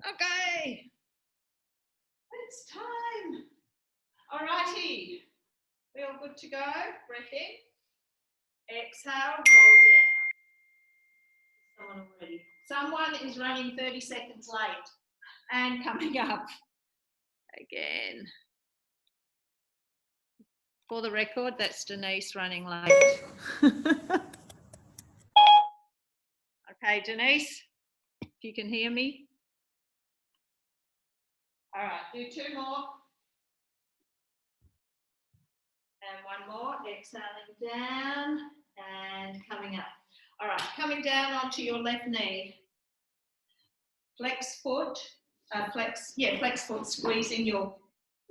Okay. It's time. Alrighty. We all good to go? Breath in. Exhale, roll down. Someone already. Someone is running 30 seconds late and coming up again. For the record, that's Denise running late. Okay, Denise, if you can hear me. All right, do 2 more. And 1 more, exhaling down and coming up. All right, coming down onto your left knee. Flex foot, flex foot, squeezing your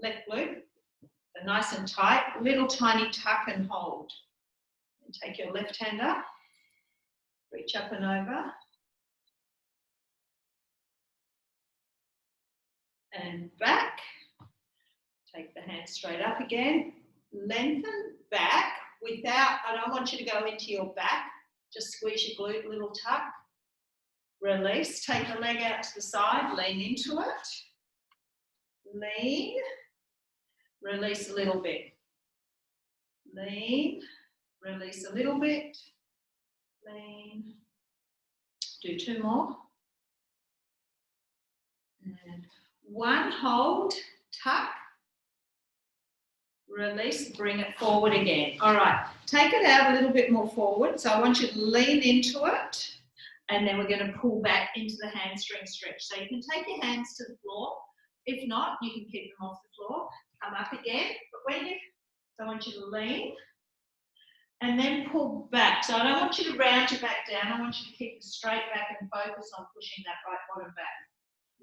left glute. So nice and tight, little tiny tuck and hold. And take your left hand up, reach up and over. And back. Take the hand straight up again. Lengthen back without, I don't want you to go into your back. Just squeeze your glute, little tuck. Release, take the leg out to the side, lean into it. Lean, release a little bit. Lean, release a little bit. Lean. Do 2 more. And 1 hold, tuck. Release, bring it forward again. All right, take it out a little bit more forward. So I want you to lean into it, and then we're going to pull back into the hamstring stretch. So you can take your hands to the floor. If not, you can keep them off the floor. Come up again. But so I want you to lean and then pull back. So I don't want you to round your back down. I want you to keep the straight back and focus on pushing that right bottom back.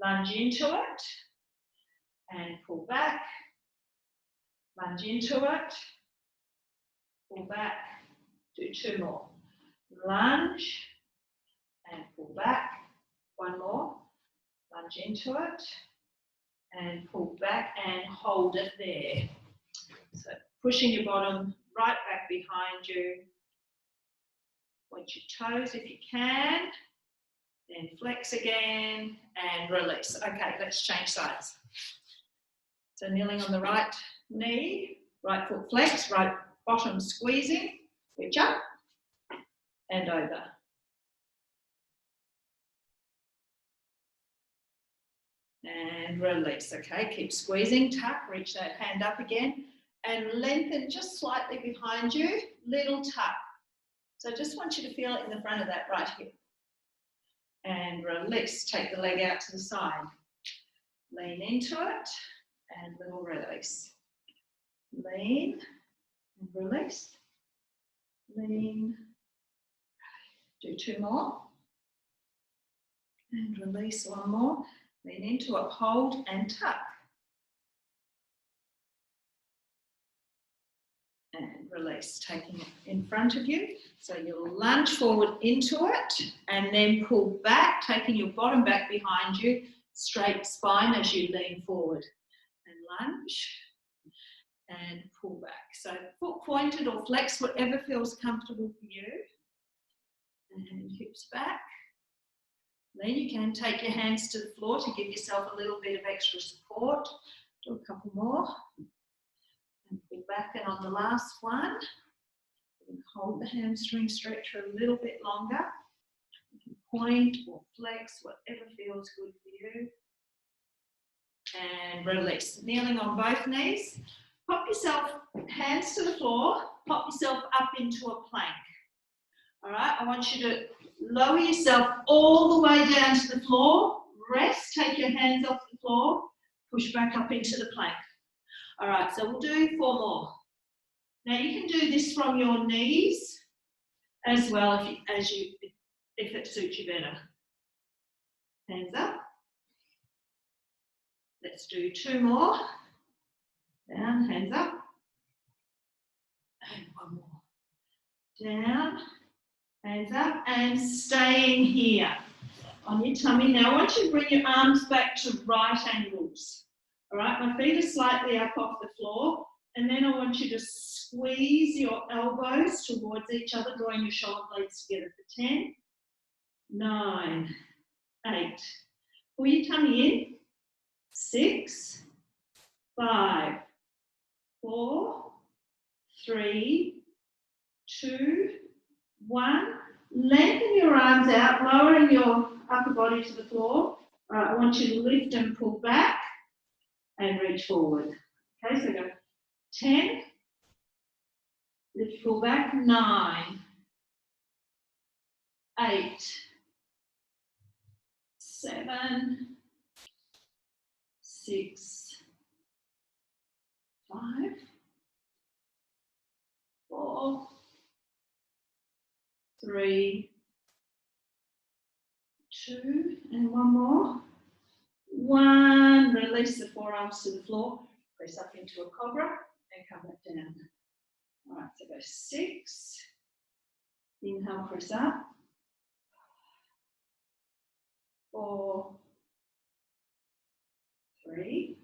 Lunge into it and pull back. Lunge into it, pull back, do 2 more. Lunge and pull back, 1 more. Lunge into it and pull back and hold it there. So pushing your bottom right back behind you. Point your toes if you can. Then flex again and release. Okay, let's change sides. So kneeling on the right knee, right foot flex, right bottom squeezing, reach up and over. And release, okay, keep squeezing, tuck, reach that hand up again and lengthen just slightly behind you, little tuck. So I just want you to feel it in the front of that right hip. And release, take the leg out to the side. Lean into it and little release. Lean and release. Lean. Do 2 more. And release 1 more. Lean into it, hold and tuck. And release, taking it in front of you. So you'll lunge forward into it and then pull back, taking your bottom back behind you, straight spine as you lean forward. And lunge. And pull back. So foot pointed or flex, whatever feels comfortable for you. And hips back. Then you can take your hands to the floor to give yourself a little bit of extra support. Do a couple more. And pull back. And on the last one, you can hold the hamstring stretch for a little bit longer. You can point or flex, whatever feels good for you. And release. Kneeling on both knees. Pop yourself, hands to the floor, pop yourself up into a plank. All right, I want you to lower yourself all the way down to the floor, rest, take your hands off the floor, push back up into the plank. All right, so we'll do 4 more. Now you can do this from your knees as well if it suits you better. Hands up. Let's do 2 more. Down, hands up. And 1 more. Down, hands up, and staying here on your tummy. Now I want you to bring your arms back to right angles. All right, my feet are slightly up off the floor, and then I want you to squeeze your elbows towards each other, drawing your shoulder blades together for 10, 9, 8. Pull your tummy in. 6, 5, 4, 3, 2, 1. Lengthen your arms out, lowering your upper body to the floor. All right, I want you to lift and pull back and reach forward. Okay, so go 10, lift, pull back, 9, 8, 7, 6, 5, 4, 3, 2, and one more. 1, release the forearms to the floor, press up into a cobra and come back down. All right, so go 6, inhale, press up, 4, 3,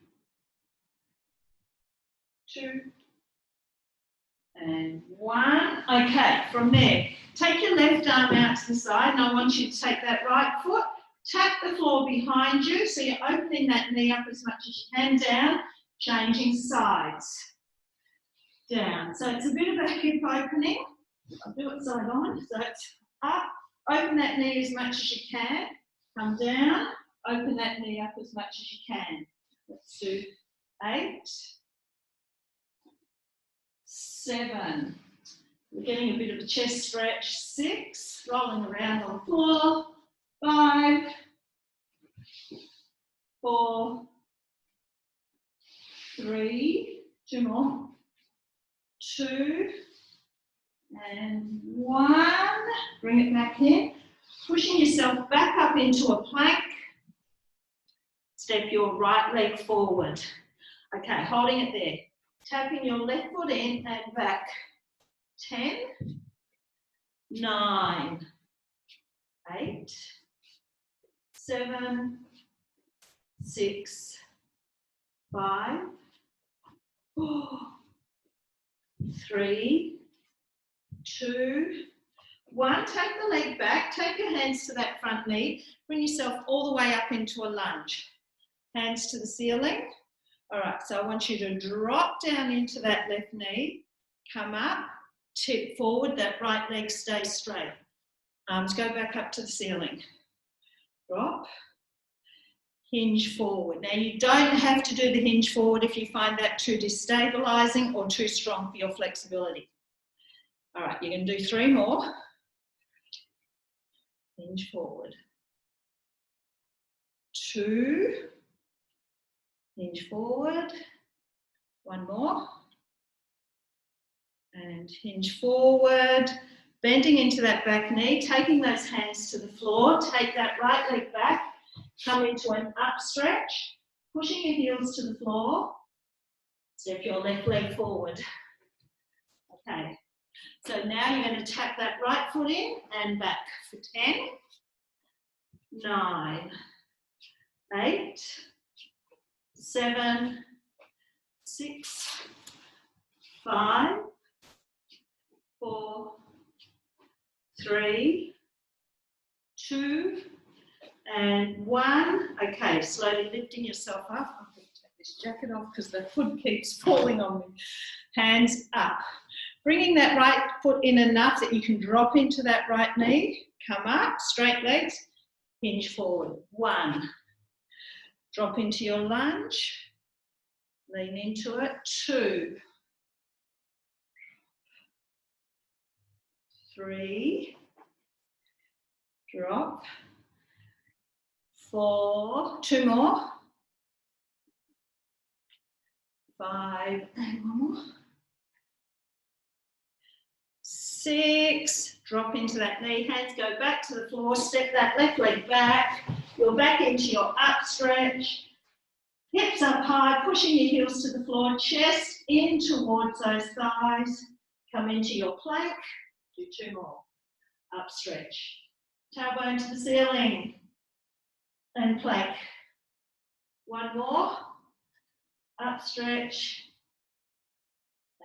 2, and 1. Okay, from there, take your left arm out to the side, and I want you to take that right foot, tap the floor behind you, so you're opening that knee up as much as you can, down, changing sides. Down. So it's a bit of a hip opening. I'll do it side on. So it's up, open that knee as much as you can, come down, open that knee up as much as you can. Let's do 8, 7. We're getting a bit of a chest stretch. 6, rolling around on the floor. 5, 4, 3, 2 more. 2, and 1. Bring it back in. Pushing yourself back up into a plank. Step your right leg forward. Okay, holding it there. Tapping your left foot in and back. 10, 9, 8, 7, 6, 5, 4, 3, 2, 1. Take the leg back, take your hands to that front knee, bring yourself all the way up into a lunge. Hands to the ceiling. All right, so I want you to drop down into that left knee, come up, tip forward, that right leg stays straight. Arms go back up to the ceiling. Drop, hinge forward. Now you don't have to do the hinge forward if you find that too destabilizing or too strong for your flexibility. All right, you're going to do 3 more. Hinge forward. 2. Hinge forward. 1 more. And hinge forward. Bending into that back knee, taking those hands to the floor. Take that right leg back. Come into an up stretch. Pushing your heels to the floor. Step your left leg forward. Okay. So now you're going to tap that right foot in and back for 10, 9, 8, 7, 6, 5, 4, 3, 2, and 1. Okay, slowly lifting yourself up. I'm going to take this jacket off because the hood keeps falling on me. Hands up. Bringing that right foot in enough that you can drop into that right knee. Come up, straight legs, hinge forward. 1. Drop into your lunge. Lean into it. 2. 3. Drop. 4. 2 more. 5. And 1 more. 6, drop into that knee, hands go back to the floor, step that left leg back, you're back into your up stretch, hips up high, pushing your heels to the floor, chest in towards those thighs, come into your plank, do 2 more, up stretch, tailbone to the ceiling, and plank, 1 more, up stretch,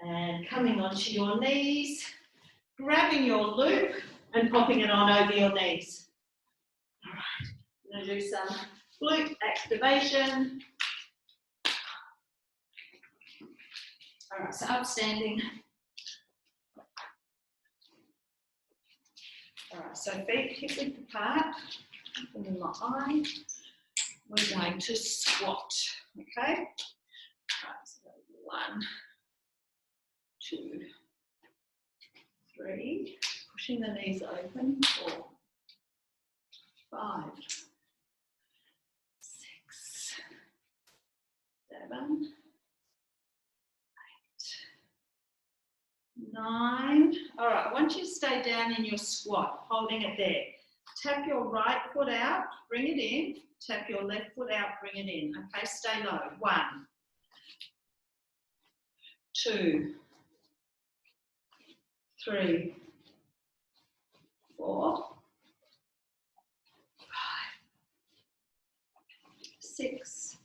and coming onto your knees, grabbing your loop and popping it on over your knees. All right, Going to do some glute activation. All right, so upstanding. All right, so feet hip width apart. Open my eye. We're going to squat. Okay. All right, so 1, 2, 3. Pushing the knees open. 4, 5, 6, 7, 8, 9. All right, I want you to stay down in your squat, holding it there. Tap your right foot out, bring it in. Tap your left foot out, bring it in. Okay, stay low. 1, 2, 3, 4, 5, 6,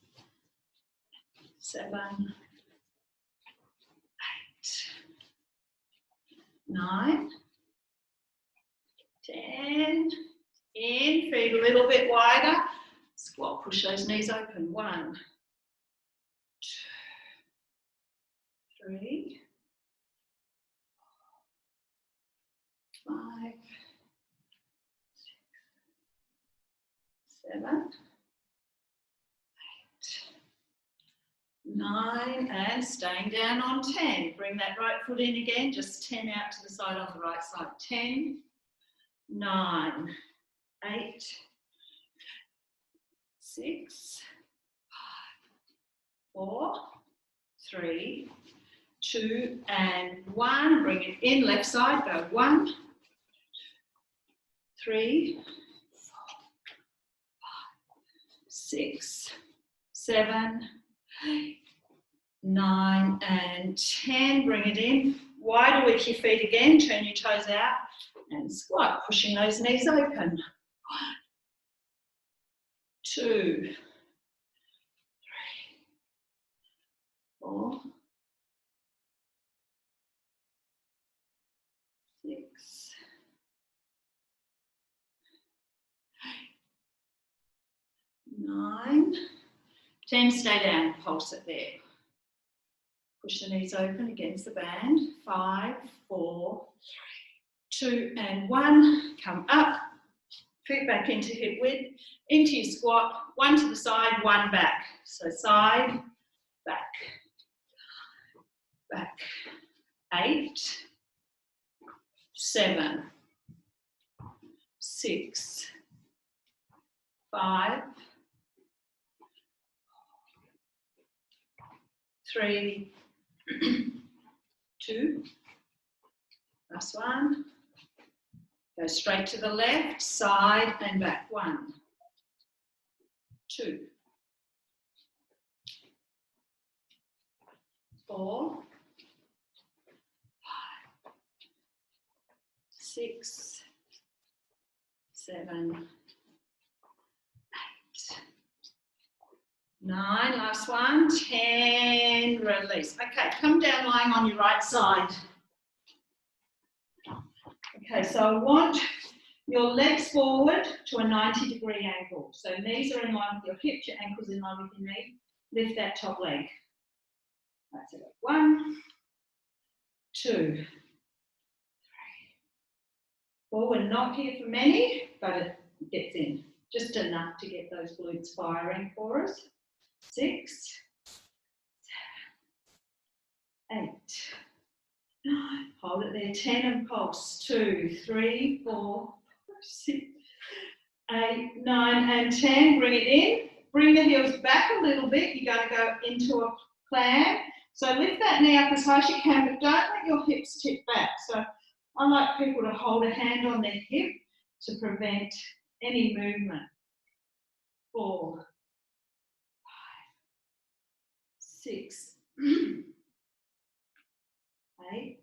7, 8, 9, 10. In, feet a little bit wider. Squat, push those knees open. 1, 2, 3, 4, 5, 6, 7, 8, 9, and staying down on 10. Bring that right foot in again, just 10 out to the side on the right side. 10, 9, 8, 6, 5, 4, 3, 2, and 1. Bring it in, left side, go 1, 3, 4, 5, 6, 7, 8, 9, and 10. Bring it in, wider with your feet again, turn your toes out, and squat, pushing those knees open. 1, 2, 3, 4, 6, 9, 10. Stay down, pulse it there. Push the knees open against the band. 5, 4, 3, 2, and 1. Come up, feet back into hip width, into your squat. 1 to the side, 1 back. So side, back, back. 8, 7, 6, 5, 3, 2, last 1. Go straight to the left, side and back. 1, 2, 4, 5, 6, 7, 8, 9, last 1, 10, release. Okay, come down lying on your right side. Okay, so I want your legs forward to a 90-degree angle. So knees are in line with your hips, your ankles in line with your knee. Lift that top leg. That's it. 1, 2, 3, 4. We're not here for many, but it gets in. Just enough to get those glutes firing for us. 6, 7, 8, 9. Hold it there. 10 and pulse. 2, 3, 4, 6, 8, 9, and 10. Bring it in. Bring the heels back a little bit. You're going to go into a plank. So lift that knee up as high as you can, but don't let your hips tip back. So I like people to hold a hand on their hip to prevent any movement. 4, 5, 6, 8,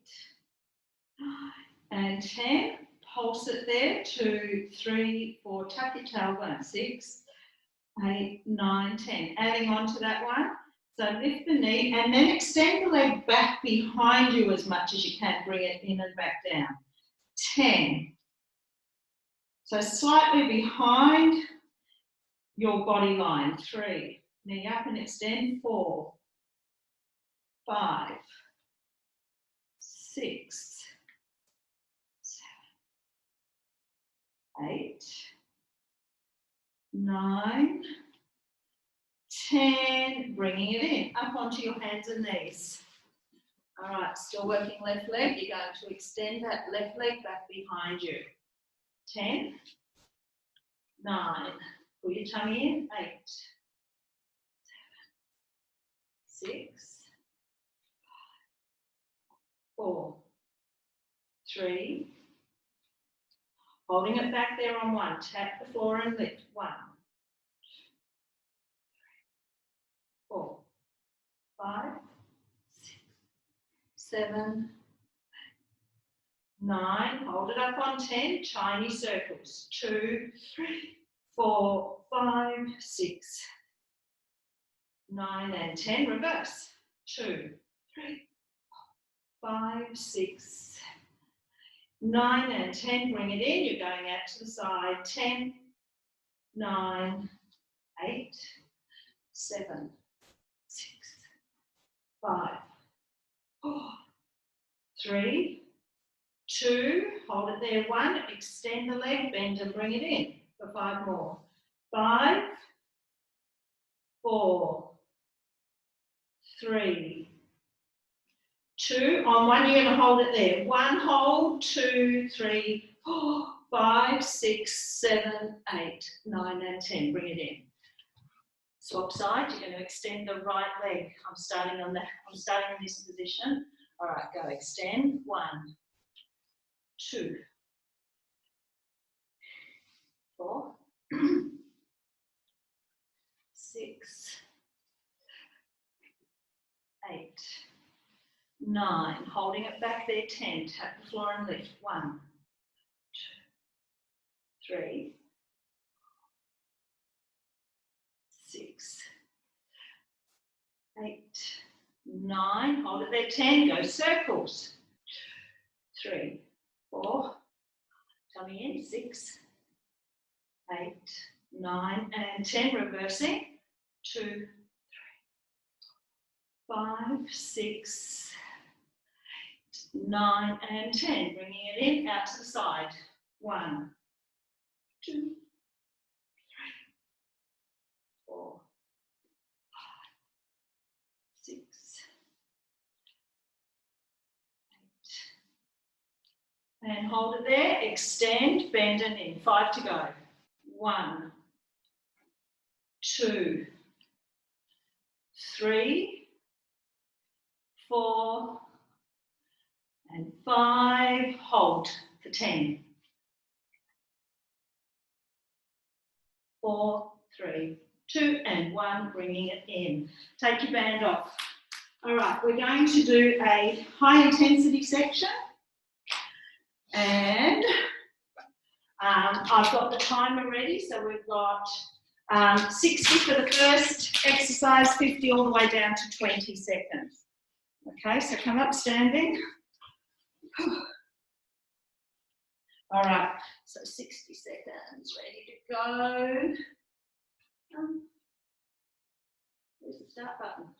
9, and 10. Pulse it there. 2, 3, 4. Tuck your tailbone. 6, 8, 9, 10. Adding on to that one. So lift the knee and then extend the leg back behind you as much as you can. Bring it in and back down. 10. So slightly behind. your body line. 3, knee up and extend. 4, 5, 6, 7, 8, 9, 10, bringing it in, up onto your hands and knees. All right, still working left leg. You're going to extend that left leg back behind you. 10, 9, pull your tummy in. 8, 7, 6, 4, 3, holding it back there on 1. Tap the floor and lift. 1, 4, 5, 6, 7, 9, hold it up on 10, tiny circles. 2, 3, 4, 5, 6, 9 and 10, reverse. 2, 3, 5, 6, 9 and 10, bring it in, you're going out to the side. 10, 9, 8, 7, 6, 5, 4, 3, 2, hold it there. 1, extend the leg, bend and bring it in for 5 more. 5, 4, 3, 2. On 1, you're going to hold it there. 1, hold. 2, 3, 4, 5, 6, 7, 8, 9 and 10. Bring it in. Swap side. You're going to extend the right leg. I'm starting in this position. All right, go. Extend. 1, 2, 4, 6, 8, 9. Holding it back there. 10. Tap the floor and lift. 1, 2, 3, 6, 8, 9. Hold it there. 10. Go circles. 3, 4. Tummy in. 6, 8, 9 and 10. Reversing. 2, 3, 5, 6, 8, 9 and 10. Bringing it in, out to the side. 1, 2, 3, 4, 5, 6, 8. And hold it there. Extend, bend and in. 5 to go. 1, 2, 3, 4, and 5. Hold for 10. 4, 3, 2, and 1. Bringing it in. Take your band off. All right, we're going to do a high intensity section. And I've got the timer ready, so we've got 60 for the first exercise, 50 all the way down to 20 seconds. Okay, so come up standing. All right, so 60 seconds, ready to go. Where's the start button?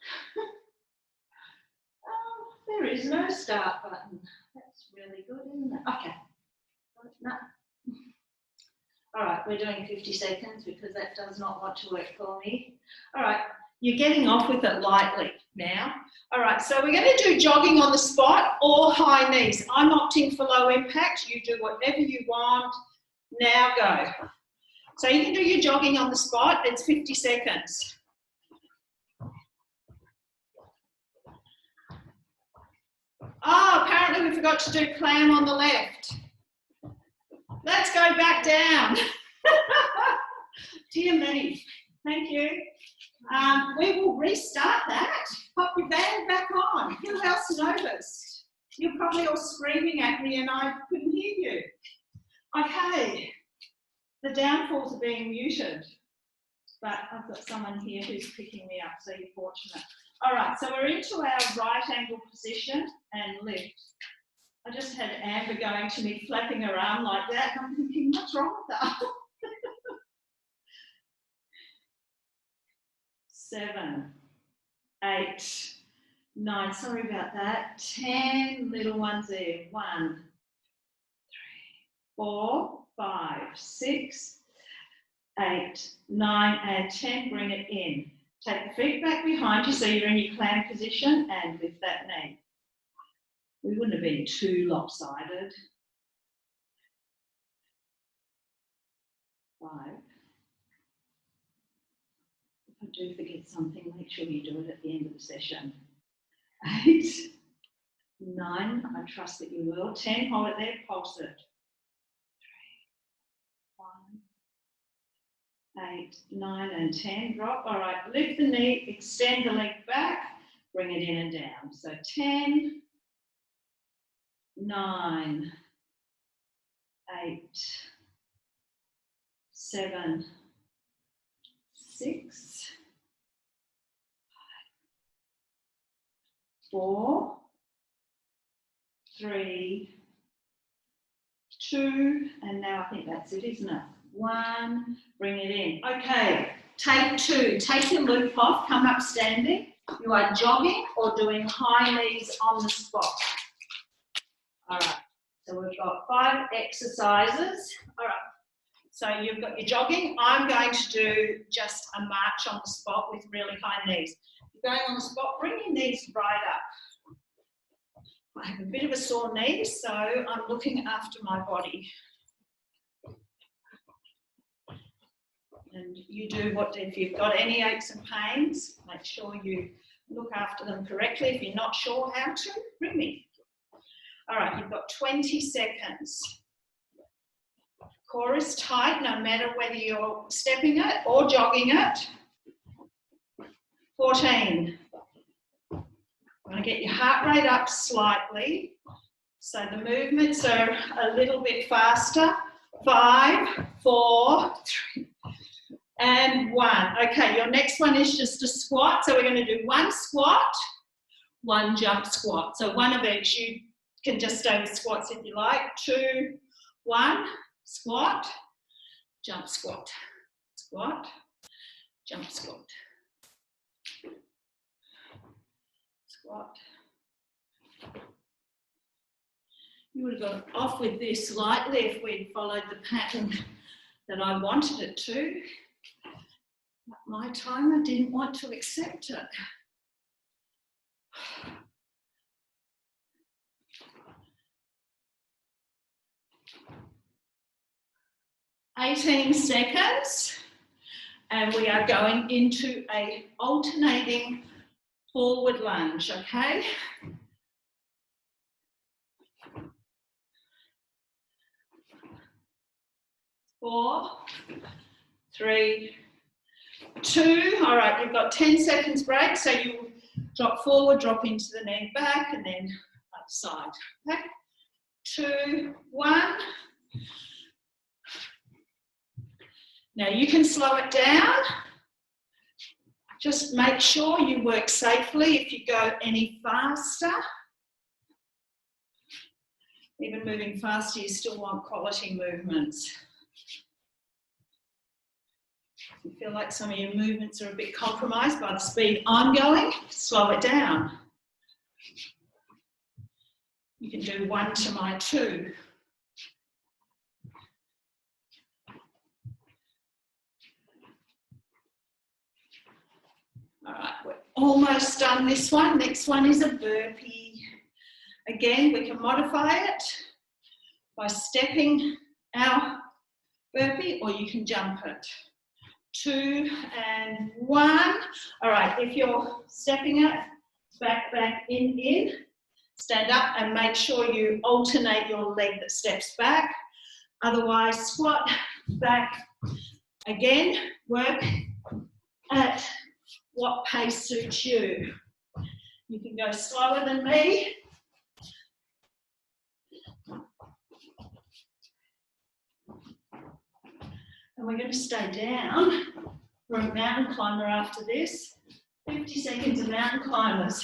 There is no start button. That's really good, isn't it? Okay. No. All right, we're doing 50 seconds because that does not want to work for me. All right, you're getting off with it lightly now. All right, so we're going to do jogging on the spot or high knees. I'm opting for low impact. You do whatever you want. Now go. So you can do your jogging on the spot. It's 50 seconds. Oh, apparently we forgot to do clam on the left. Let's go back down. Dear me. Thank you. We will restart that. Pop your band back on. Who else noticed? You're probably all screaming at me and I couldn't hear you. Okay. The downfalls are being muted. But I've got someone here who's picking me up, so you're fortunate. All right, so we're into our right angle position and lift. I just had Amber going to me, flapping her arm like that, and I'm thinking, what's wrong with that? 7, 8, 9, sorry about that, 10 little ones there, 1, 3, 4, 5, 6, 8, 9, and 10, bring it in. Take the feet back behind you so you're in your clam position and lift that knee. We wouldn't have been too lopsided. 5. If I do forget something, make sure you do it at the end of the session. 8, 9, I trust that you will. 10, hold it there, pulse it. 3, 5, 8, 9, and 10, drop. All right, lift the knee, extend the leg back, bring it in and down. So 10, 9, 8, 7, 6, 4, 3, 2, and now I think that's it, isn't it? 1, bring it in. Okay, take 2. Take your loop off, come up standing. You are jogging or doing high knees on the spot. All right, so we've got 5 exercises. All right, so you've got your jogging. I'm going to do just a march on the spot with really high knees. You're going on the spot, bring your knees right up. I have a bit of a sore knee, so I'm looking after my body. And you do what, if you've got any aches and pains, make sure you look after them correctly. If you're not sure how to, ring me. All right, you've got 20 seconds. Core is tight, no matter whether you're stepping it or jogging it. 14. I'm going to get your heart rate up slightly, so the movements are a little bit faster. 5, 4, 3, and 1. Okay, your next one is just a squat. So we're going to do 1 squat, 1 jump squat. So 1 of each. You can just stay with squats if you like. 2, 1, squat, jump squat, squat, jump squat, squat. You would have got off with this lightly if we'd followed the pattern that I wanted it to. At my time, I didn't want to accept it. "18 seconds, and we are going into a alternating forward lunge, okay? 4, 3, 2. All right, you've got 10 seconds break, so you drop forward, drop into the knee back, and then outside. Okay? 2, 1. Now you can slow it down. Just make sure you work safely. If you go any faster, even moving faster, you still want quality movements. If you feel like some of your movements are a bit compromised by the speed I'm going, slow it down. You can do 1 to my 2. All right, we're almost done this one. Next one is a burpee. Again, we can modify it by stepping our burpee, or you can jump it. 2 and 1. All right, if you're stepping it, back, in, stand up and make sure you alternate your leg that steps back. Otherwise, squat, back. Again, work at what pace suits you. You can go slower than me. And we're going to stay down. We're a mountain climber after this. 50 seconds of mountain climbers.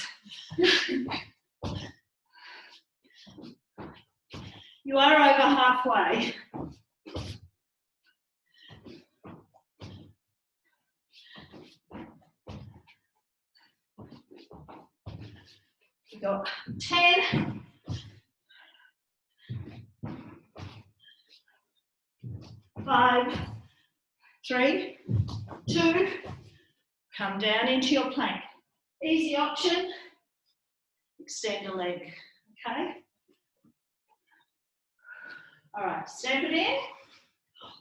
You are over halfway. got 10. 5, 3, 2, come down into your plank. Easy option, extend a leg, okay? All right, step it in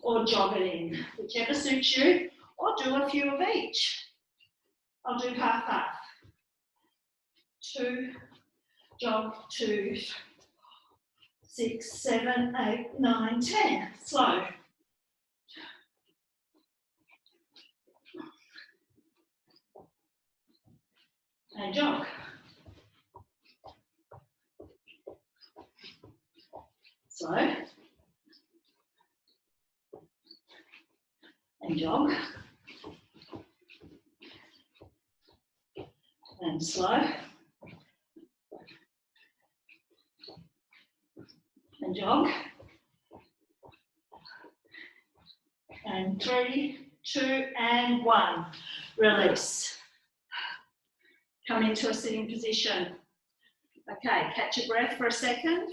or jog it in, whichever suits you, or do a few of each. I'll do half. 2, jog, 2, 6, 7, 8, 9, 10. Slow. And jog. Slow. And jog. And slow. And jog. And 3, 2, and 1. Release. Come into a sitting position. Okay, catch your breath for a second.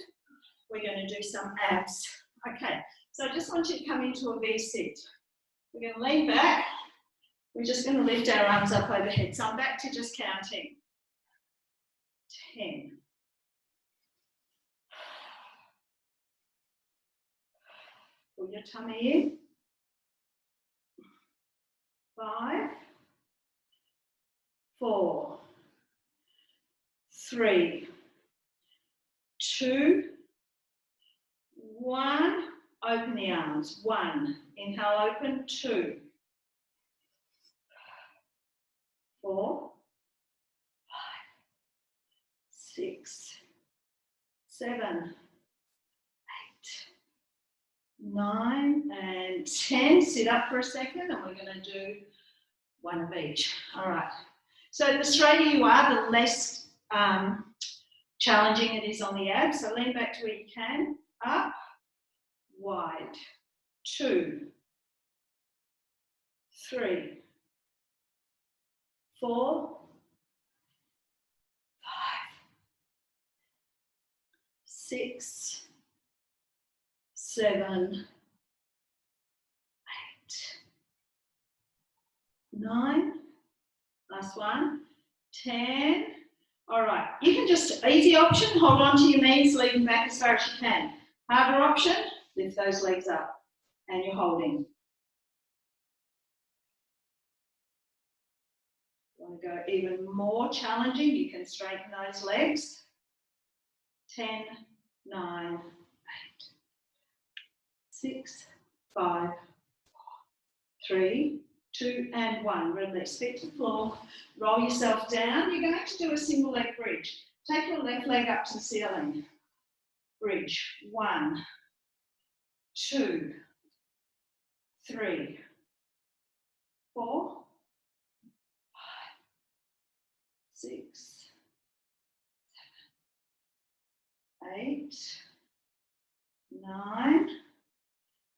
We're going to do some abs. Okay, so I just want you to come into a V-sit. We're going to lean back. We're just going to lift our arms up overhead. So I'm back to just counting. 10. 'Pull your tummy in. 5, 4, 3, 2, 1. Open the arms. 1. Inhale, open. 2, 4, 5, 6, 7, 8, 9, and 10. Sit up for a second, and we're going to do one of each. All right. So the straighter you are, the less challenging it is on the abs. So lean back to where you can. Up, wide. 2, 3, 4, 5, 6, 7, 8, 9. Last one. 10. All right. You can just, easy option, hold on to your knees, lean them back as far as you can. Harder option, lift those legs up and you're holding. Want to go even more challenging, you can straighten those legs. 10, 9, 8, 6, 5, 3, 2, and 1. Release. Feet to the floor. Roll yourself down. You're going to do a single leg bridge. Take your left leg up to the ceiling. Bridge. 1, 2, 3, 4, 5, 6, 7, 8, 9,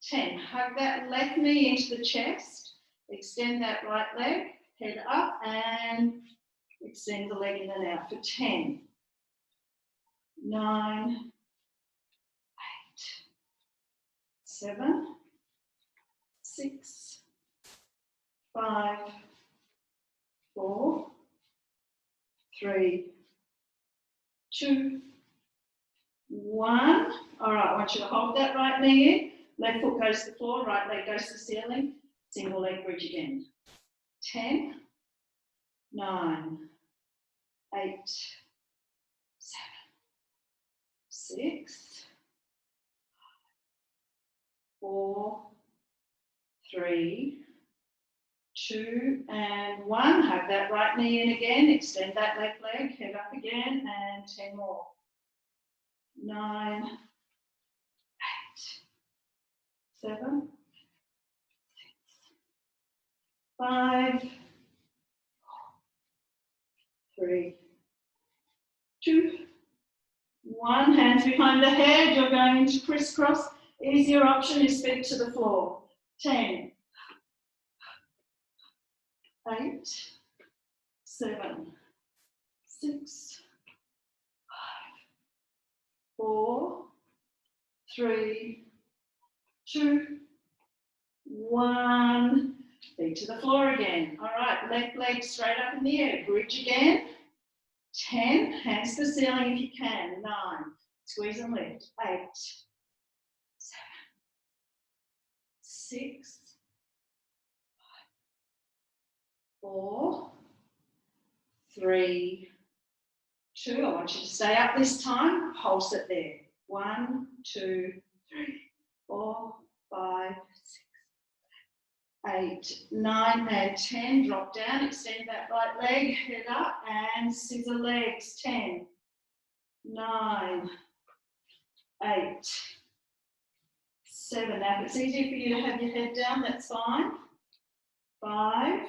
10. Hug that left knee into the chest. Extend that right leg. Head up and extend the leg in and out for 10, 9, 8, 7, 6, 5, 4, 3, 2, 1. All right, I want you to hold that right knee in. Left foot goes to the floor, right leg goes to the ceiling. Single leg bridge again. 10, 9, 8, 7, 6, 4, 3, 2, and 1. Hug that right knee in again. Extend that left leg. Head up again, and 10 more. 9, 8, 7, 6, 5, 3, 2, 1. Hands behind the head. You're going into crisscross. Easier option is feet to the floor. 10, 8, 7, 6, 4, 3, 2, 1. Feet to the floor again. All right, left leg straight up in the air. Bridge again. 10, hands to the ceiling if you can. 9, squeeze and lift. 8, 7, 6, 4, 3, 2. I want you to stay up this time. Pulse it there. 1, 2, 3, 4, 5, 6, 8, 9, and 10. Drop down. Extend that right leg. Head up and scissor legs. 10, 9, 8, 7. Now, if it's easier for you to have your head down, that's fine. 5,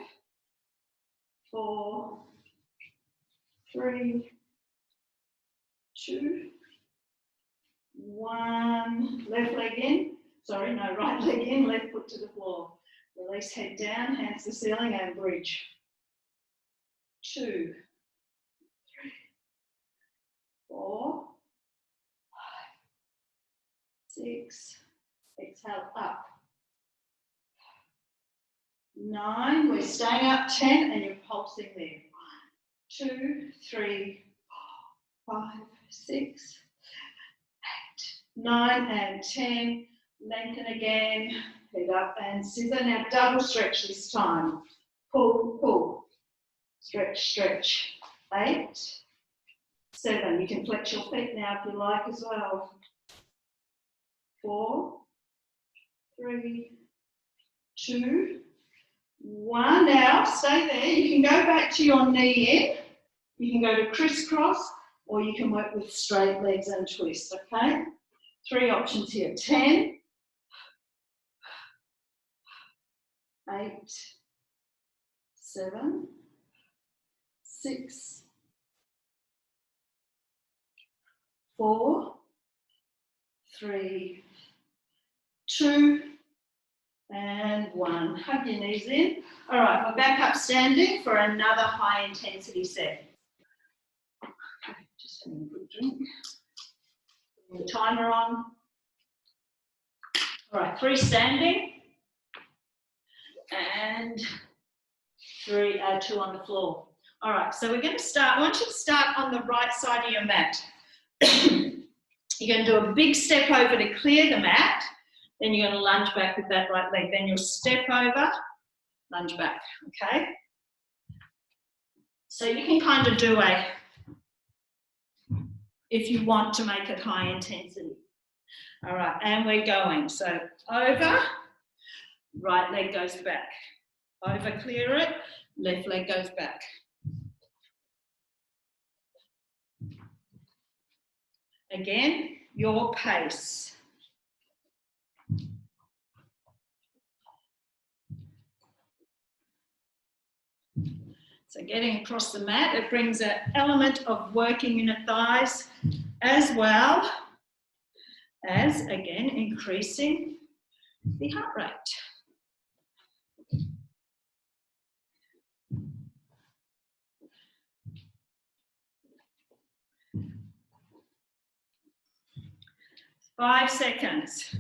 4, 3, 2, 1. Left leg in. Sorry, no, right leg in, left foot to the floor. Release head down, hands to the ceiling and bridge. 2, 3, 4, 5, 6. Exhale up. 9. We're staying up. 10, and you're pulsing there. 1, 2, 3, 4, 5, 6, 7, 8, 9, and 10. Lengthen again. Head up and scissor. Now double stretch this time. Pull, pull. Stretch, stretch. 8, 7. You can flex your feet now if you like as well. 4, 3, 2, 1. Now stay there. You can go back to your knee in. You can go to crisscross, or you can work with straight legs and twists, okay? 3 options here. 10, 8, 7, 6, 4, 3, 2, and 1. Hug your knees in. All right, we're back up standing for another high intensity set. Okay, just having a good drink. Putting the timer on. All right, 3 standing. And 2 on the floor. All right, so we're going to start. I want you to start on the right side of your mat. You're going to do a big step over to clear the mat. Then you're going to lunge back with that right leg. Then you'll step over, lunge back, okay? So you can kind of do a, if you want to make it high intensity. All right, and we're going. So over, right leg goes back. Over, clear it, left leg goes back. Again, your pace. So getting across the mat, it brings an element of working in the thighs as well as, again, increasing the heart rate. Five seconds.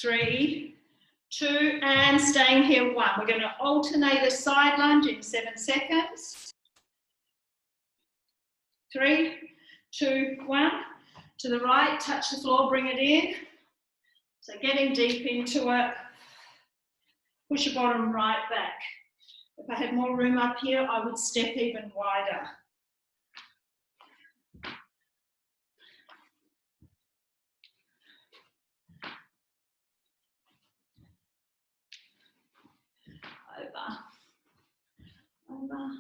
3, 2, and staying here 1. We're going to alternate a side lunge in 7 seconds. 3, 2, 1. To the right, touch the floor, bring it in. So getting deep into it. Push your bottom right back. If I had more room up here, I would step even wider. Over.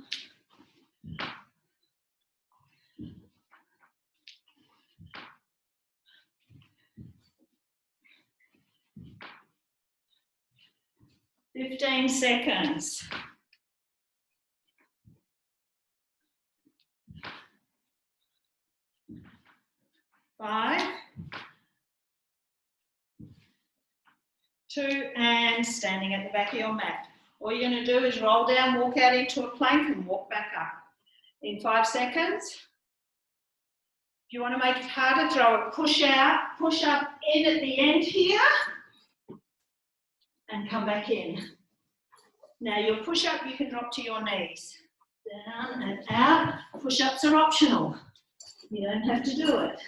15 seconds. 5, 2, and standing at the back of your mat. All you're going to do is roll down, walk out into a plank and walk back up. In 5 seconds. If you want to make it harder, throw a push out, push up in at the end here, and come back in. Now your push up, you can drop to your knees. Down and out. Push-ups are optional. You don't have to do it.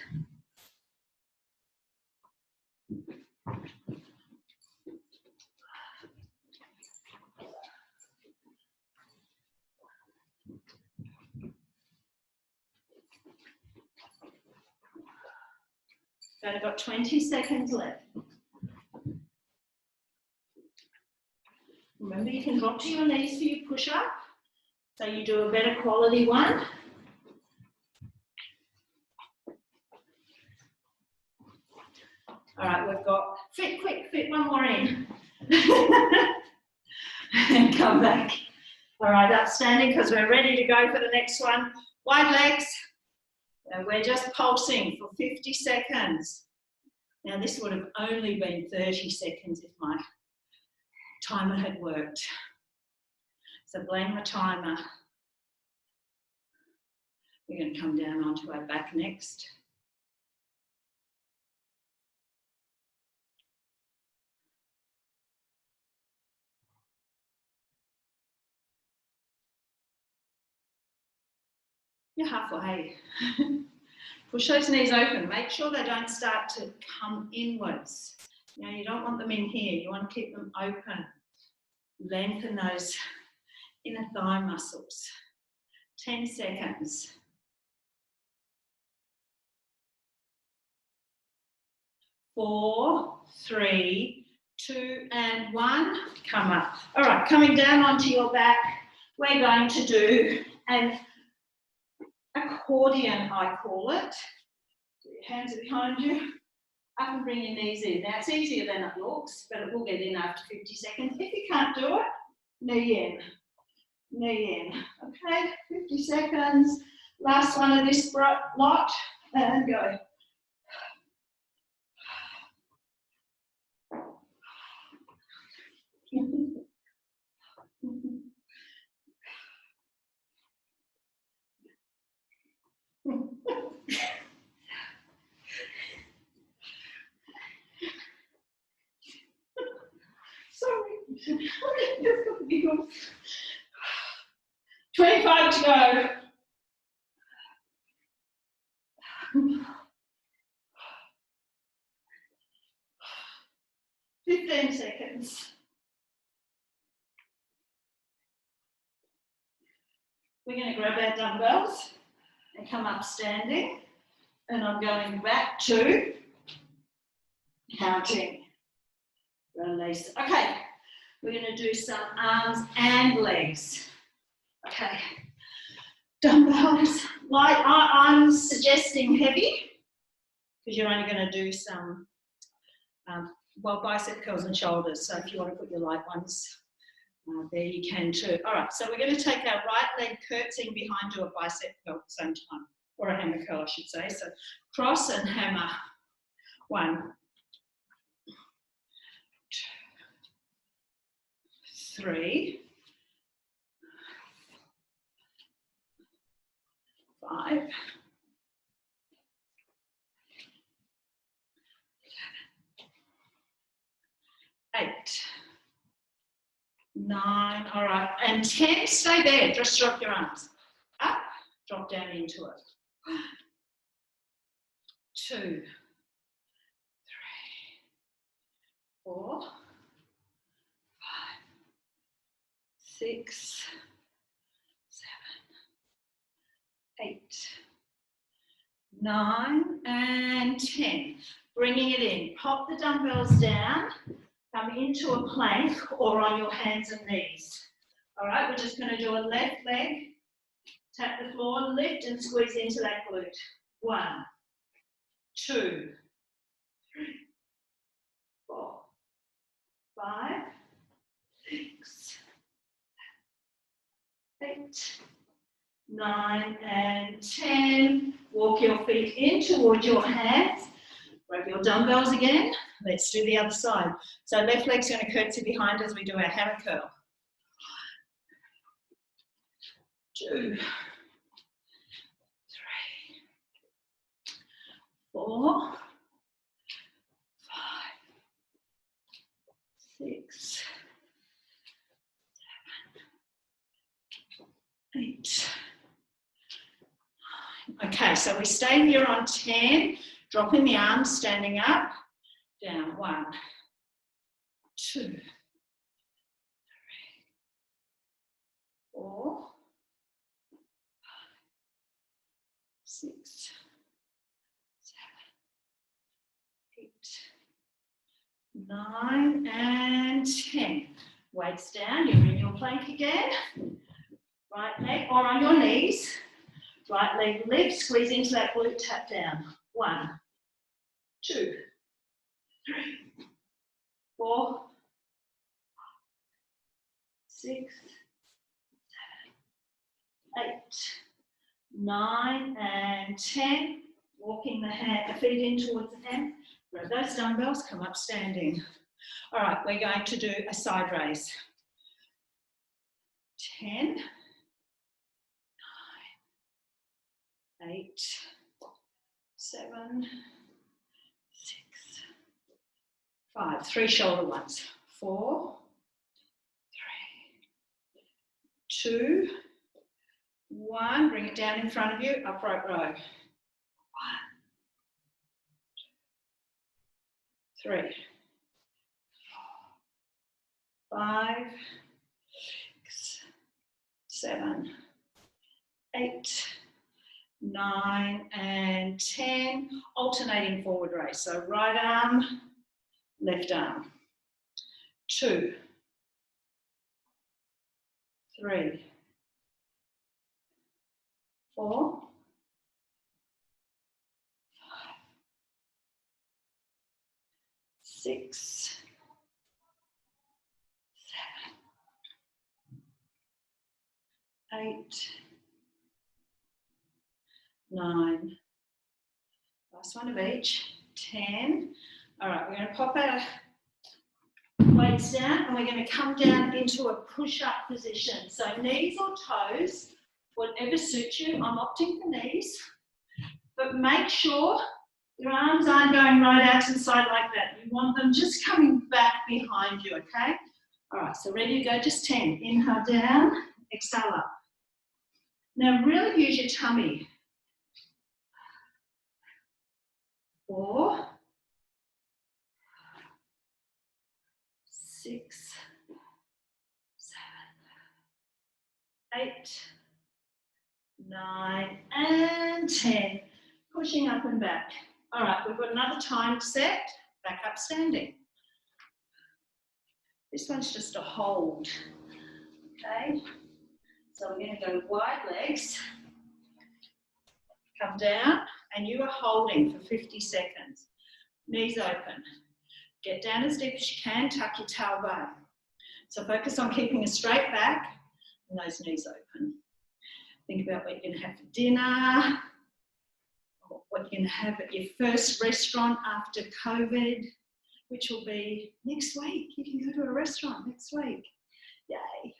So I've got 20 seconds left. Remember, you can drop to your knees for your push-up, so you do a better quality one. All right, we've got fit, quick, fit one more in. And come back. All right, outstanding, because we're ready to go for the next one. Wide legs. And we're just pulsing for 50 seconds. Now, this would have only been 30 seconds if my timer had worked. So blame my timer. We're going to come down onto our back next. You're halfway. Push those knees open. Make sure they don't start to come inwards. You know, you don't want them in here. You want to keep them open. Lengthen those inner thigh muscles. 10 seconds. 4, 3, 2, and 1. Come up. All right, coming down onto your back, we're going to do an accordion, I call it. So your hands are behind you. Up and bring your knees in. Now, it's easier than it looks, but it will get in after 50 seconds. If you can't do it, knee in. Knee in. Okay, 50 seconds. Last one of this lot, and go. Sorry. 25 to go. 15 seconds. We're going to grab our dumbbells and come up standing. And I'm going back to counting. Release. Okay, we're going to do some arms and legs. Okay, dumbbells. Light. I'm suggesting heavy because you're only going to do some bicep curls and shoulders. So if you want to put your light ones there, you can too. All right, so we're going to take our right leg curtsying behind, do a bicep curl at the same time, or a hammer curl, I should say. So cross and hammer. 1, 2, 3, 5, 8, 9, all right, and 10, stay there, just drop your arms. Up, drop down into it. 2, 3, 4, 5, 6, 7, 8, 9, and 10. Bringing it in. Pop the dumbbells down. Come into a plank or on your hands and knees. All right, we're just going to do a left leg. Tap the floor, lift and squeeze into that glute. 1, 2, 3, 4, 5, 6, 8, 9, and 10. Walk your feet in towards your hands. Grab your dumbbells again. Let's do the other side. So left leg's going to curtsy behind as we do our hammer curl. 2, 3, 4, 5, 6, 8. Okay, so we stay here on 10, dropping the arms, standing up, down. 1, 2, 3, 4, 6, 7, 8, 9, and 10. Weights down, you're in your plank again. Right leg, or on your knees. Right leg lift, squeeze into that glute, tap down. 1, 2, 3, 4, 6, 7, 8, 9, and 10. Walking the feet in towards the hand. Grab those dumbbells, come up standing. All right, we're going to do a side raise. 10, 9, 8, 7, 6, 5. 3 shoulder ones. 4, 3, 2, 1. Bring it down in front of you, upright row. 1, 3, 4, 5, 6, 7, 8, 9, and 10. Alternating forward raise. So right arm, left arm. 2, 3, 4, 5, 6, 7, 8, 9. Last one of each. 10. All right, we're going to pop our weights down and we're going to come down into a push-up position. So knees or toes, whatever suits you. I'm opting for knees, but make sure your arms aren't going right out to the side like that. You want them just coming back behind you, okay? All right, so ready to go, just 10. Inhale down, exhale up. Now really use your tummy. 4, 6, 7, 8, 9, and 10. Pushing up and back. All right, we've got another time set. Back up standing. This one's just a hold. Okay, so we're going to go wide legs. Come down, and you are holding for 50 seconds. Knees open. Get down as deep as you can, tuck your tailbone. So focus on keeping a straight back and those knees open. Think about what you're going to have for dinner, or what you're going to have at your first restaurant after COVID, which will be next week. You can go to a restaurant next week. Yay.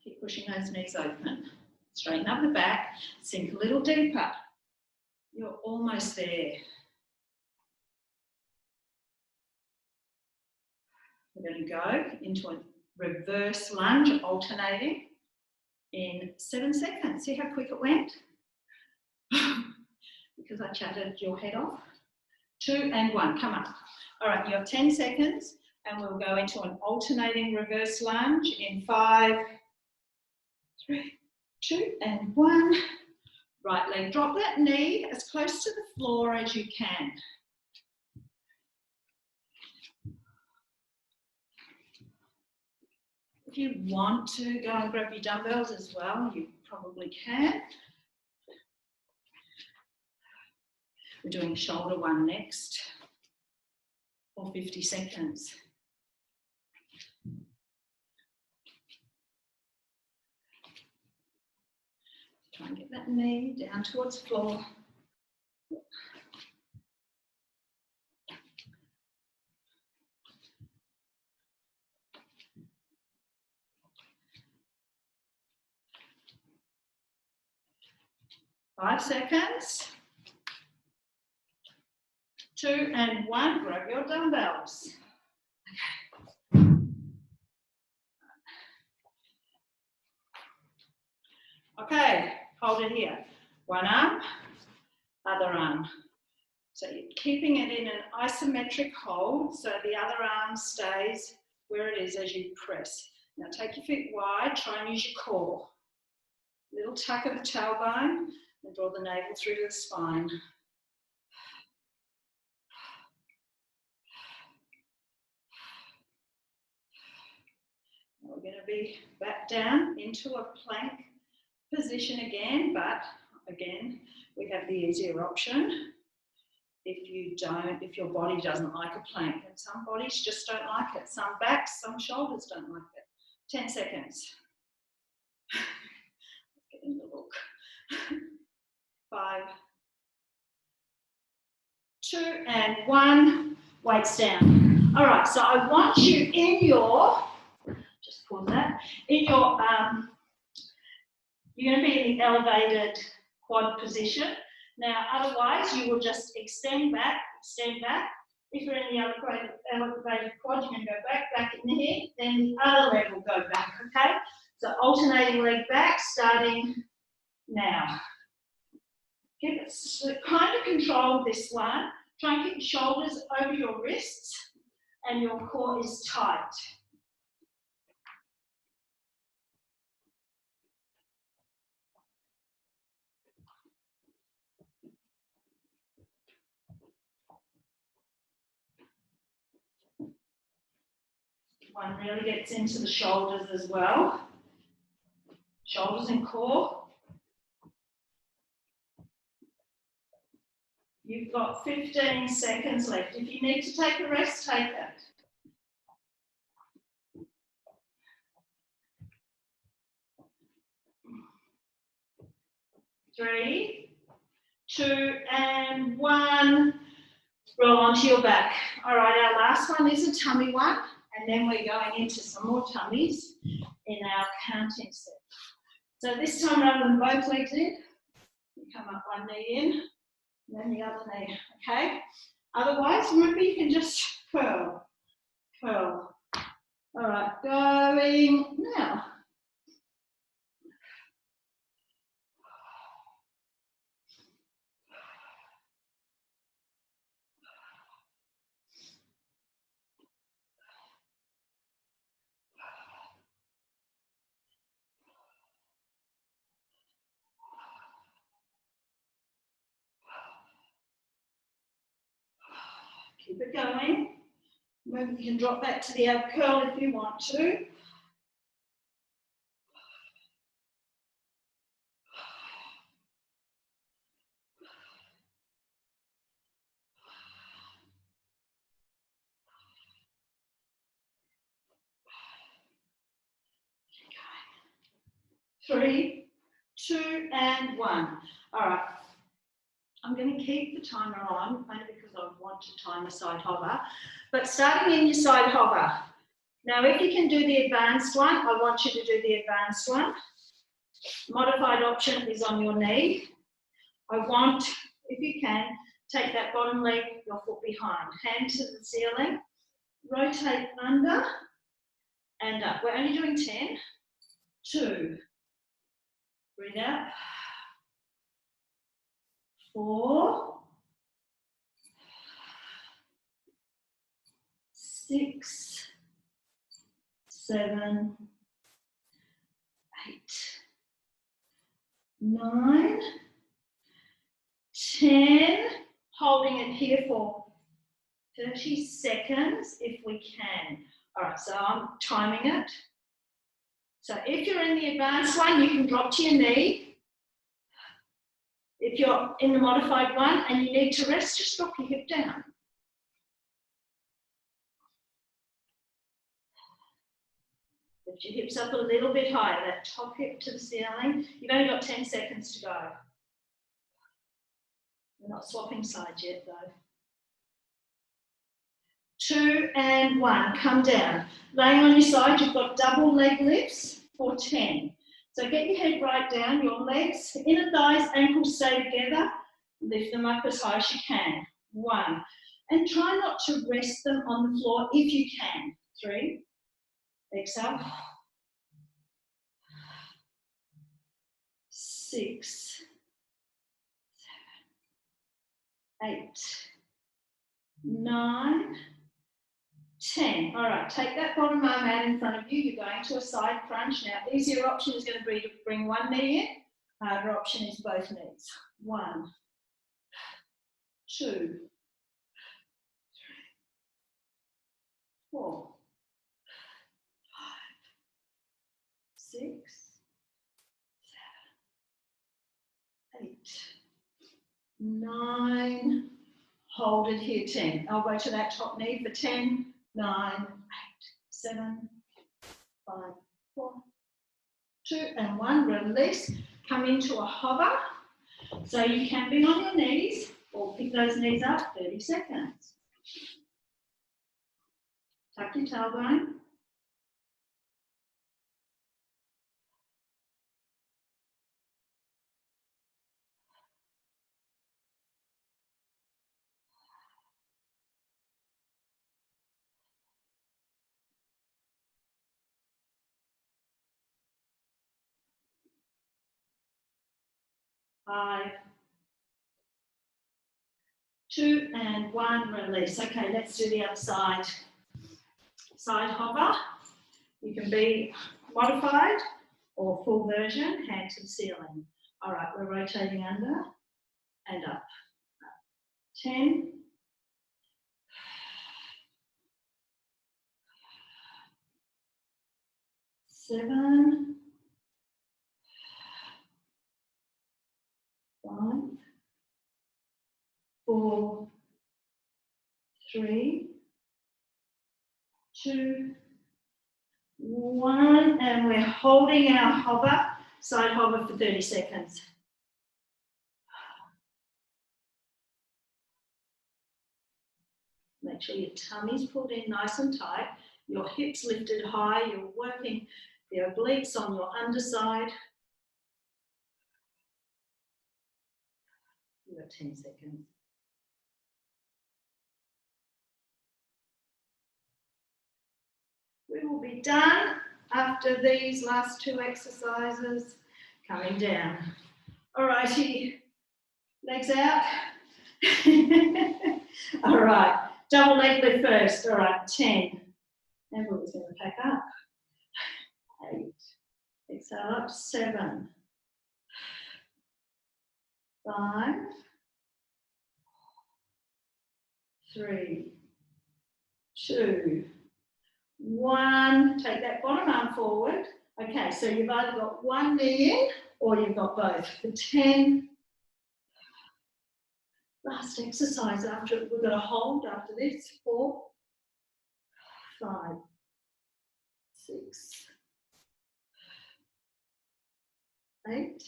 Keep pushing those knees open. Straighten up the back, sink a little deeper. You're almost there. We're going to go into a reverse lunge, alternating in 7 seconds. See how quick it went? Because I chatted your head off. 2 and 1, come up. All right, you have 10 seconds and we'll go into an alternating reverse lunge in 5, 3, 2 and 1. Right leg, drop that knee as close to the floor as you can. If you want to go and grab your dumbbells as well, you probably can. We're doing shoulder one next for 50 seconds. Try and get that knee down towards the floor. 5 seconds. 2 and 1, grab your dumbbells. Okay, hold it here. One arm, other arm. So you're keeping it in an isometric hold so the other arm stays where it is as you press. Now take your feet wide, try and use your core. Little tuck of the tailbone and draw the navel through to the spine. We're going to be back down into a plank position again, but again, we have the easier option. If your body doesn't like a plank, and some bodies just don't like it. Some backs, some shoulders don't like it. 10 seconds. Getting the look. 5, 2 and 1. Weights down. All right, so I want you in your, just pause that, in your, you're going to be in the elevated quad position. Now, otherwise, you will just extend back. If you're in the elevated quad, you're going to go back in here, then the other leg will go back, okay? So alternating leg back, starting now. Keep it kind of control this one. Try and keep your shoulders over your wrists and your core is tight. One really gets into the shoulders as well. Shoulders and core. You've got 15 seconds left. If you need to take a rest, take it. 3, 2 and 1. Roll onto your back. All right, our last one is a tummy one, and then we're going into some more tummies in our counting set. So this time, rather than both legs in, you come up one knee in, and then the other knee, okay? Otherwise, remember, you can just curl, curl. All right, going now. Keep it going. Maybe you can drop back to the ab curl if you want to. Keep going. 3, 2 and 1. All right. I'm going to keep the timer on, only because I want to time the side hover. But starting in your side hover. Now, if you can do the advanced one, I want you to do the advanced one. Modified option is on your knee. I want, if you can, take that bottom leg, your foot behind. Hand to the ceiling. Rotate under and up. We're only doing 10. 2. Breathe out. 4, 6, 7, 8, 9, 10. Holding it here for 30 seconds if we can. All right, so I'm timing it. So if you're in the advanced one, you can drop to your knee. If you're in the modified one and you need to rest, just drop your hip down. Lift your hips up a little bit higher, that top hip to the ceiling. You've only got 10 seconds to go. We're not swapping sides yet though. 2 and 1, come down. Laying on your side, you've got double leg lifts for 10. So get your head right down, your legs, inner thighs, ankles stay together. Lift them up as high as you can. 1. And try not to rest them on the floor if you can. 3. Exhale. 6. 7. 8. 9. 10. All right, take that bottom arm out in front of you. You're going to a side crunch. Now, easier option is going to be to bring one knee in. Harder option is both knees. 1, 2, 3, 4, 5, 6, 7, 8, 9. Hold it here, 10. Elbow to that top knee for 10, 9, 8, 7, 5, 4, 2, and 1. Release. Come into a hover. So you can be on your knees or pick those knees up, 30 seconds. Tuck your tailbone. Five, 2, and 1. Release. Okay, let's do the other side. Side hover. You can be modified or full version, hand to the ceiling. All right, we're rotating under and up. 10. 7. 5. 4. 3. 2. 1. And we're holding our hover, side hover for 30 seconds. Make sure your tummy's pulled in nice and tight, your hips lifted high, you're working the obliques on your underside. You've got 10 seconds. We will be done after these last 2 exercises. Coming down. All righty, legs out. All right, double leg lift first. All right, 10. And we're going to pack up. 8. Exhale up. 7. 5. 3. 2. 1. Take that bottom arm forward. Okay, so you've either got one knee in or you've got both. For 10. Last exercise after we've got to hold after this. 4. 5. 6. 8.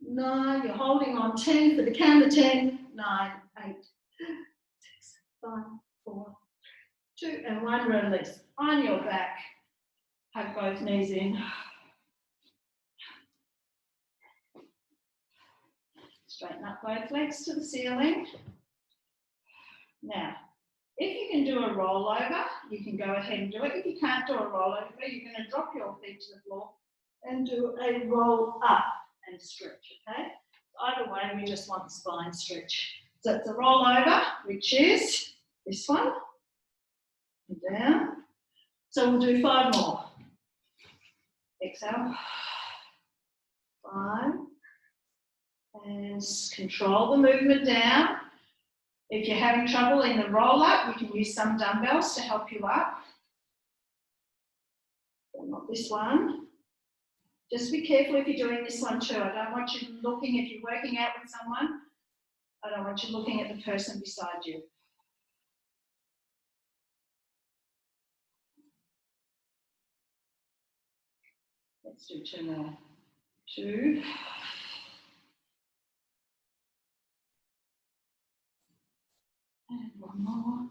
9. You're holding on. 10 for the count of 10. 9, 8, 6, 5, 4, 2, and 1. Release. On your back. Hug both knees in. Straighten up both legs to the ceiling. Now, if you can do a rollover, you can go ahead and do it. If you can't do a rollover, you're going to drop your feet to the floor and do a roll up and stretch, okay? Either way, we just want the spine stretch. So it's a rollover, which is this one, and down. So we'll do 5 more. Exhale. 5. And control the movement down. If you're having trouble in the roll up, you can use some dumbbells to help you up. But not this one. Just be careful if you're doing this one too. I don't want you looking, if you're working out with someone, I don't want you looking at the person beside you. Let's do 2 more. 2. And 1 more.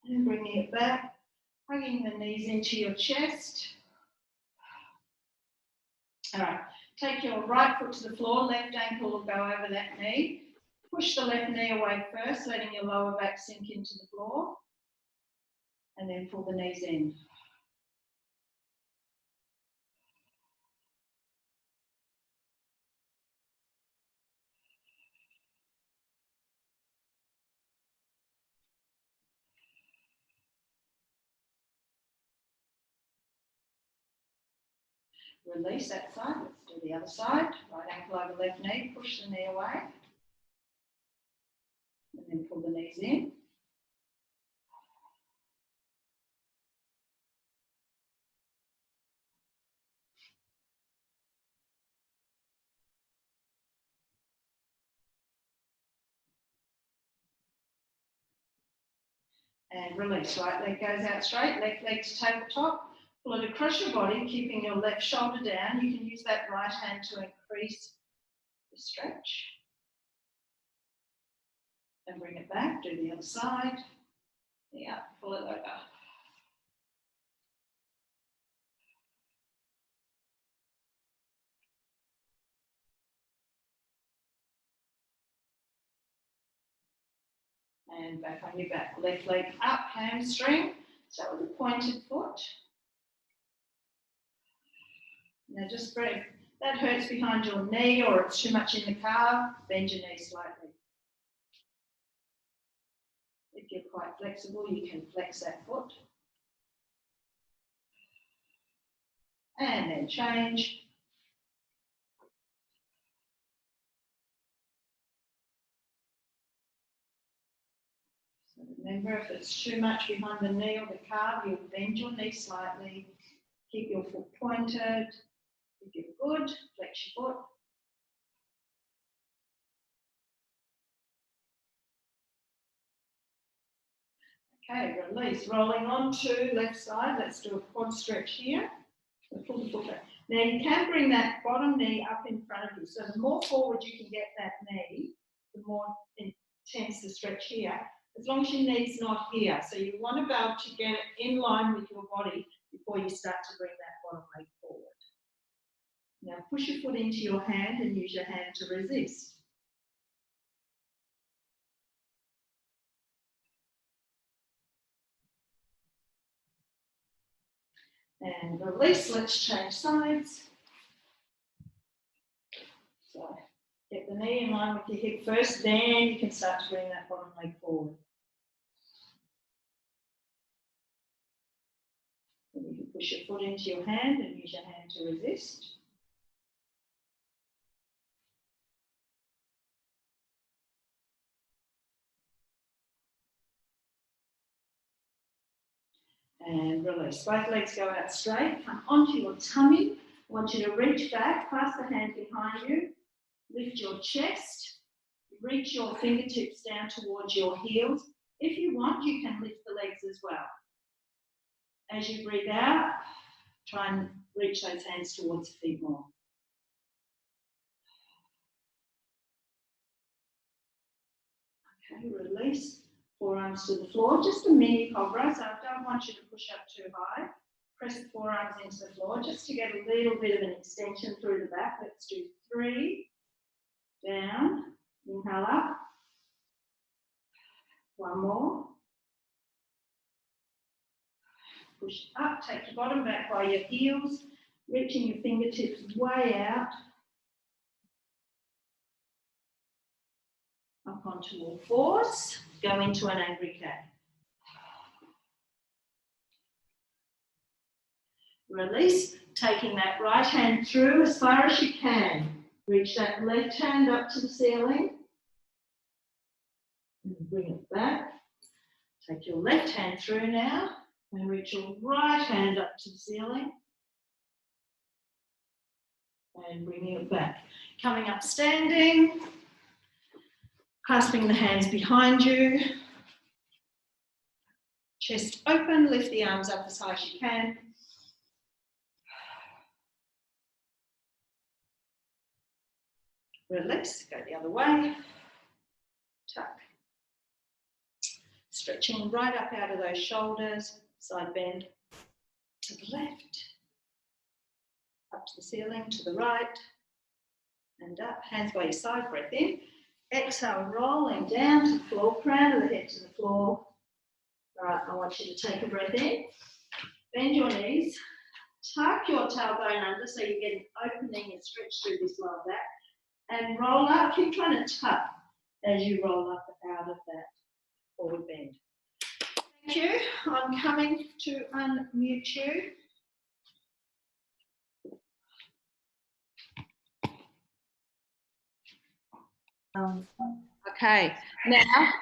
And bringing it back. Hugging the knees into your chest. All right, take your right foot to the floor, left ankle will go over that knee. Push the left knee away first, letting your lower back sink into the floor. And then pull the knees in. Release that side. Let's do the other side. Right ankle over left knee. Push the knee away. And then pull the knees in. And release. Right leg goes out straight. Left leg to tabletop. Pull it across your body, keeping your left shoulder down. You can use that right hand to increase the stretch. And bring it back. Do the other side. Yeah, pull it over. And back on your back. Left leg up, hamstring. Start with a pointed foot. Now just breathe. That hurts behind your knee or it's too much in the calf, bend your knee slightly. If you're quite flexible, you can flex that foot. And then change. So remember, if it's too much behind the knee or the calf, you'll bend your knee slightly. Keep your foot pointed. If you're good, flex your foot. Okay, release. Rolling on to left side. Let's do a quad stretch here. So pull the foot back. Now you can bring that bottom knee up in front of you. So the more forward you can get that knee, the more intense the stretch here. As long as your knee's not here. So you want to be able to get it in line with your body before you start to bring that bottom leg forward. Now push your foot into your hand and use your hand to resist. And release. Let's change sides. So get the knee in line with your hip first, then you can start to bring that bottom leg forward. And you can push your foot into your hand and use your hand to resist. And release. Both legs go out straight. Come onto your tummy. I want you to reach back, clasp the hand behind you, lift your chest, reach your fingertips down towards your heels. If you want, you can lift the legs as well. As you breathe out, try and reach those hands towards the feet more. Okay, release. Forearms to the floor, just a mini cobra, so I don't want you to push up too high. Press the forearms into the floor just to get a little bit of an extension through the back. Let's do 3, down, inhale up, 1 more. Push up, take your bottom back by your heels, reaching your fingertips way out. Up onto all fours, go into an angry cat. Release, taking that right hand through as far as you can. Reach that left hand up to the ceiling. And bring it back. Take your left hand through now and reach your right hand up to the ceiling. And bringing it back. Coming up standing. Clasping the hands behind you. Chest open, lift the arms up as high as you can. Release, go the other way. Tuck. Stretching right up out of those shoulders. Side bend to the left, up to the ceiling, to the right, and up. Hands by your side, breath in. Exhale, rolling down to the floor, crown of the head to the floor. All right, I want you to take a breath in. Bend your knees. Tuck your tailbone under so you get an opening and stretch through this lower back. And roll up. Keep trying to tuck as you roll up out of that forward bend. Thank you. I'm coming to unmute you. Okay, now